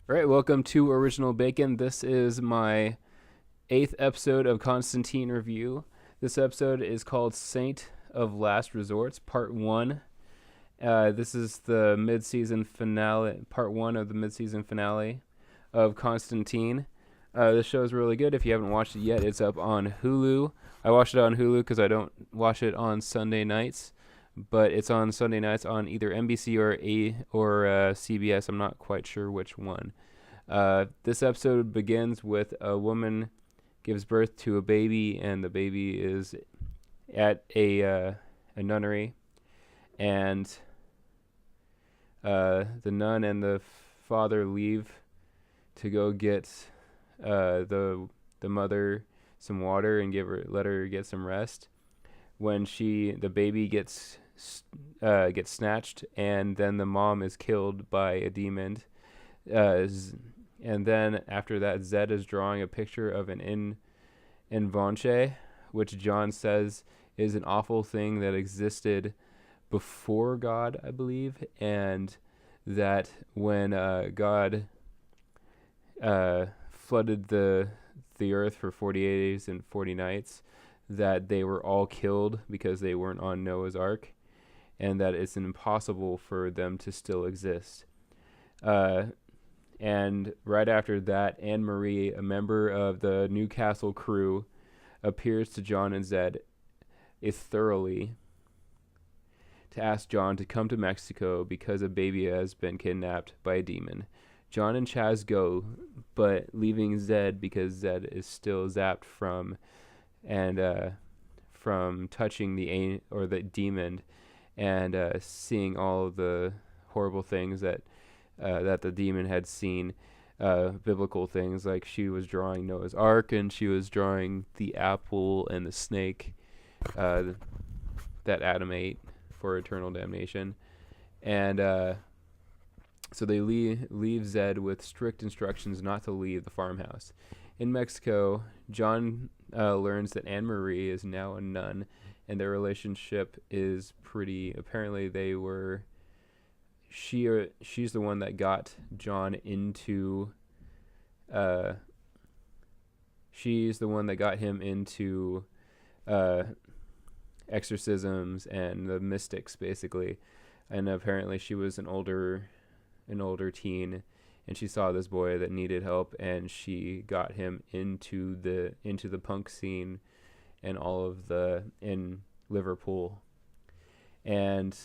All right, welcome to Original Bacon. This is my 8th episode of Constantine review. This episode is called Saint of Last Resorts, Part 1. This is the mid-season finale, Part 1 of the mid-season finale of Constantine. This show is really good. If you haven't watched it yet, it's up on Hulu. I watched it on Hulu because I don't watch it on Sunday nights, but it's on Sunday nights on either NBC or CBS. I'm not quite sure which one. This episode begins with a woman gives birth to a baby, and the baby is at a nunnery, and the nun and the father leave to go get the mother some water and let her get some rest. When the baby gets snatched, and then the mom is killed by a demon. And then after that, Zed is drawing a picture of an Invanche, which John says is an awful thing that existed before God, I believe, and that when God flooded the earth for 40 days and 40 nights, that they were all killed because they weren't on Noah's Ark, and that it's impossible for them to still exist. And right after that, Anne Marie, a member of the Newcastle crew, appears to John and Zed thoroughly to ask John to come to Mexico because a baby has been kidnapped by a demon. John and Chaz go, but leaving Zed because Zed is still zapped from touching the demon and seeing all of the horrible things that the demon had seen, biblical things like she was drawing Noah's Ark and she was drawing the apple and the snake that Adam ate for eternal damnation. And so they leave Zed with strict instructions not to leave the farmhouse. In Mexico, John learns that Anne Marie is now a nun, and their relationship is apparently she's the one that got John into she's the one that got him into exorcisms and the mystics, basically. And apparently she was an older teen, and she saw this boy that needed help, and she got him into the punk scene and all of in Liverpool. And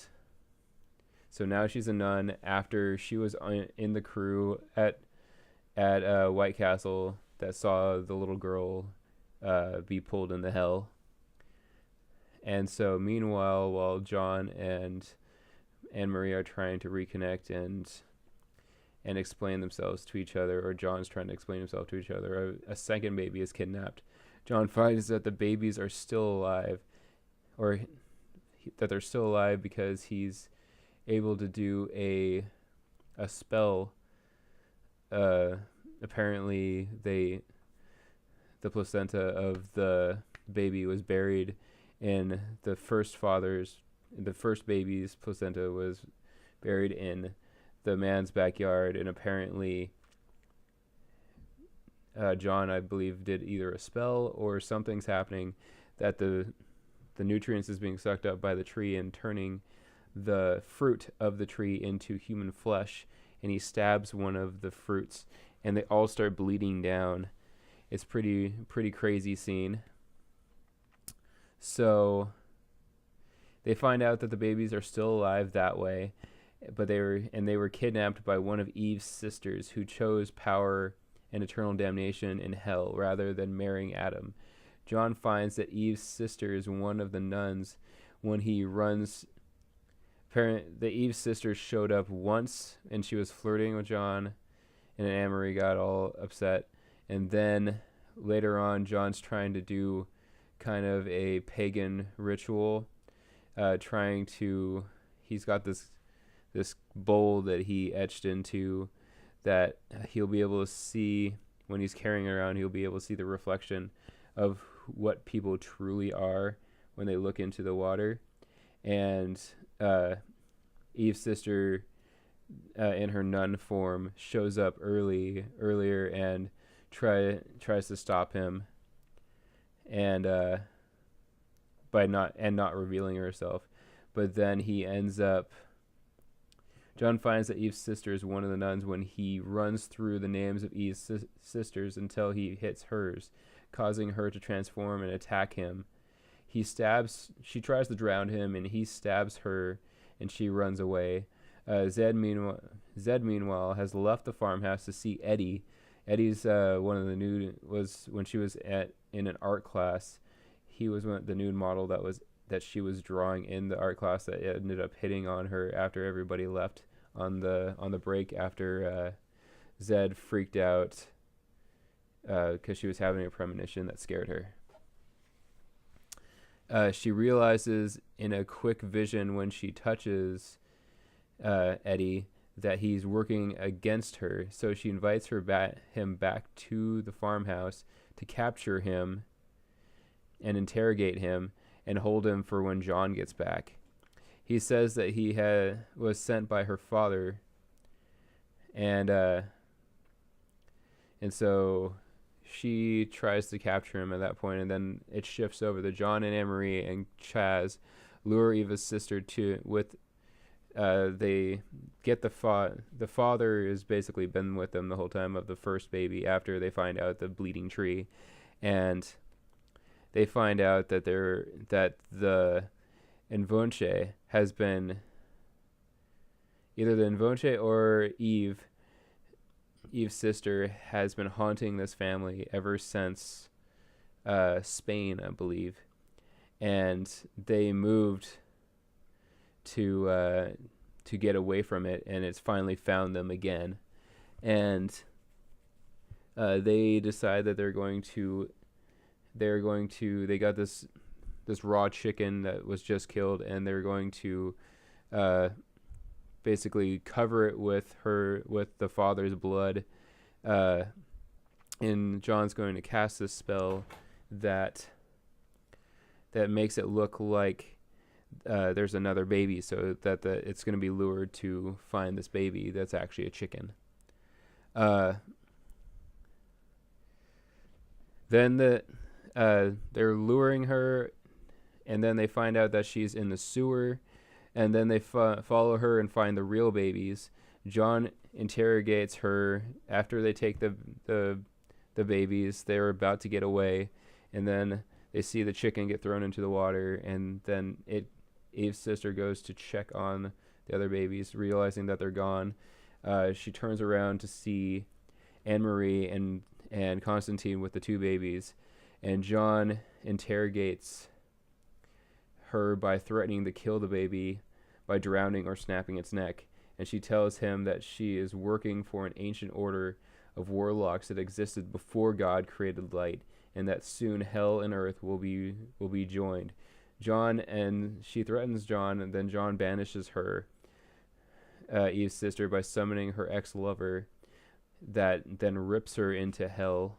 so now she's a nun after she was in the crew at White Castle that saw the little girl be pulled into hell. And so meanwhile, while John and Anne Marie are trying to reconnect and explain themselves to each other, or John's trying to explain himself to each other, a second baby is kidnapped. John finds that the babies are still alive, or that they're still alive because he's able to do a spell. Apparently the placenta of the baby was buried in the first baby's placenta was buried in the man's backyard, and apparently John, I believe, did either a spell or something's happening that the nutrients is being sucked up by the tree and turning the fruit of the tree into human flesh, and he stabs one of the fruits and they all start bleeding down. It's pretty crazy scene. So they find out that the babies are still alive that way, but they were kidnapped by one of Eve's sisters, who chose power and eternal damnation in hell rather than marrying Adam. John finds that Eve's sister is one of the nuns when he runs. The Eve's sister showed up once, and she was flirting with John, and Anne Marie got all upset. And then later on, John's trying to do kind of a pagan ritual, he's got this bowl that he etched into that he'll be able to see when he's carrying it around. He'll be able to see the reflection of what people truly are when they look into the water. And Eve's sister in her nun form, shows up earlier and tries to stop him, and by not revealing herself. But then he ends up. John finds that Eve's sister is one of the nuns when he runs through the names of Eve's sisters until he hits hers, causing her to transform and attack him. She tries to drown him, and he stabs her, and she runs away. Zed, meanwhile, has left the farmhouse to see Eddie. Eddie's one of the nude, was when she was in an art class. He was the nude model that she was drawing in the art class that ended up hitting on her after everybody left on the break after Zed freaked out because she was having a premonition that scared her. She realizes in a quick vision when she touches Eddie that he's working against her, so she invites him back to the farmhouse to capture him and interrogate him and hold him for when John gets back. He says that he was sent by her father, and so she tries to capture him at that point, and then it shifts over to John and Anne-Marie and Chaz lure Eva's sister they get the father has basically been with them the whole time of the first baby after they find out the bleeding tree, and they find out that the Invonche has been either the Invonche or Eve's sister has been haunting this family ever since Spain, I believe, and they moved to get away from it, and it's finally found them again, and they decide that they got this raw chicken that was just killed, and they're going to basically cover it with the father's blood, and John's going to cast this spell that makes it look like there's another baby, so that it's going to be lured to find this baby that's actually a chicken. Then they're luring her, and then they find out that she's in the sewer, and then they follow her and find the real babies. John interrogates her after they take the babies. They're about to get away, and then they see the chicken get thrown into the water, and then Eve's sister goes to check on the other babies, realizing that they're gone. She turns around to see Anne-Marie and Constantine with the two babies, and John interrogates her by threatening to kill the baby by drowning or snapping its neck, and she tells him that she is working for an ancient order of warlocks that existed before God created light, and that soon hell and earth will be joined. She threatens John, and then John banishes her, Eve's sister, by summoning her ex-lover, that then rips her into hell.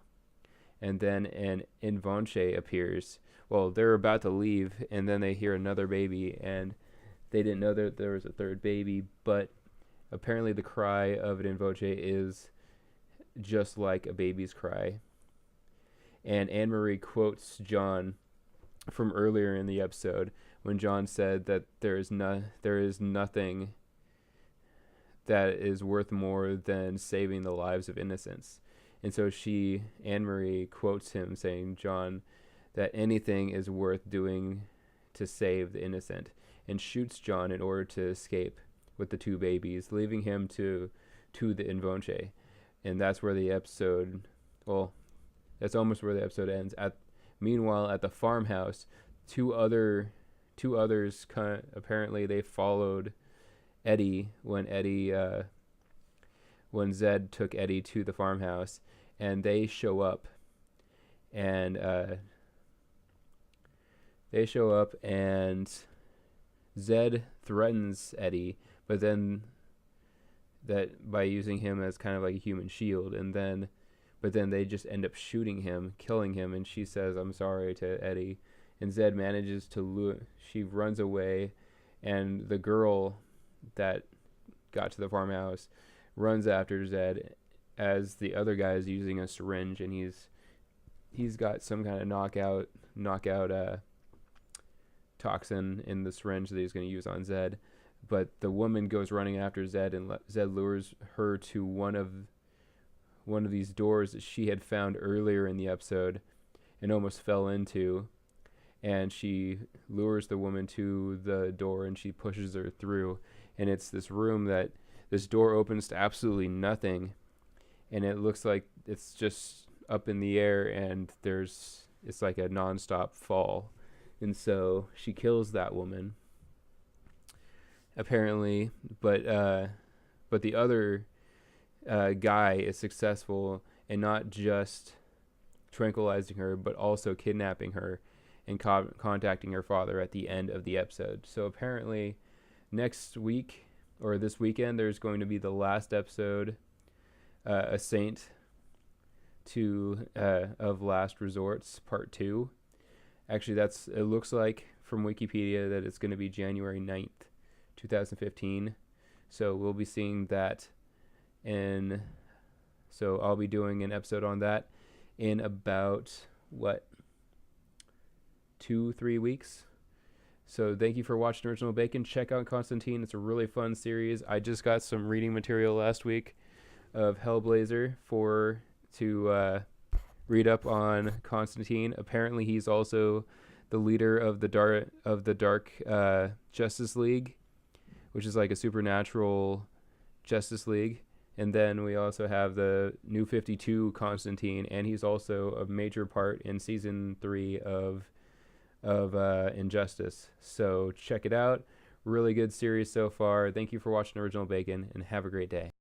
And then an Invonche appears. Well, they're about to leave, and then they hear another baby, and they didn't know that there was a third baby, but apparently the cry of an Invonche is just like a baby's cry. And Anne-Marie quotes John from earlier in the episode when John said that there is nothing that is worth more than saving the lives of innocents. And so Anne-Marie quotes him saying, John, that anything is worth doing to save the innocent, and shoots John in order to escape with the two babies, leaving him to the Invonche. And that's where the episode, that's almost where the episode ends. Meanwhile, at the farmhouse, two others apparently they followed Eddie when Zed took Eddie to the farmhouse, and they show up, and Zed threatens Eddie, but then that by using him as kind of like a human shield, but then they just end up shooting him, killing him, and she says, "I'm sorry" to Eddie, and Zed manages to she runs away, and the girl that got to the farmhouse, runs after Zed as the other guy is using a syringe, and he's got some kind of knockout toxin in the syringe that he's going to use on Zed. But the woman goes running after Zed, and Zed lures her to one of these doors that she had found earlier in the episode and almost fell into. And she lures the woman to the door, and she pushes her through. And it's this room that this door opens to absolutely nothing, and it looks like it's just up in the air, and it's like a nonstop fall. And so she kills that woman, apparently, but the other guy is successful in not just tranquilizing her, but also kidnapping her and contacting her father at the end of the episode. So apparently next week, or this weekend, there's going to be the last episode, A Saint of Last Resorts Part 2. Actually, it looks like from Wikipedia that it's going to be January 9th, 2015. So we'll be seeing that so I'll be doing an episode on that in about 2-3 weeks. So thank you for watching Original Bacon. Check out Constantine. It's a really fun series. I just got some reading material last week of Hellblazer to read up on Constantine. Apparently, he's also the leader of the Dark Justice League, which is like a supernatural Justice League. And then we also have the New 52 Constantine, and he's also a major part in season 3 of Injustice. So check it out. Really good series so far. Thank you for watching Original Bacon, and have a great day.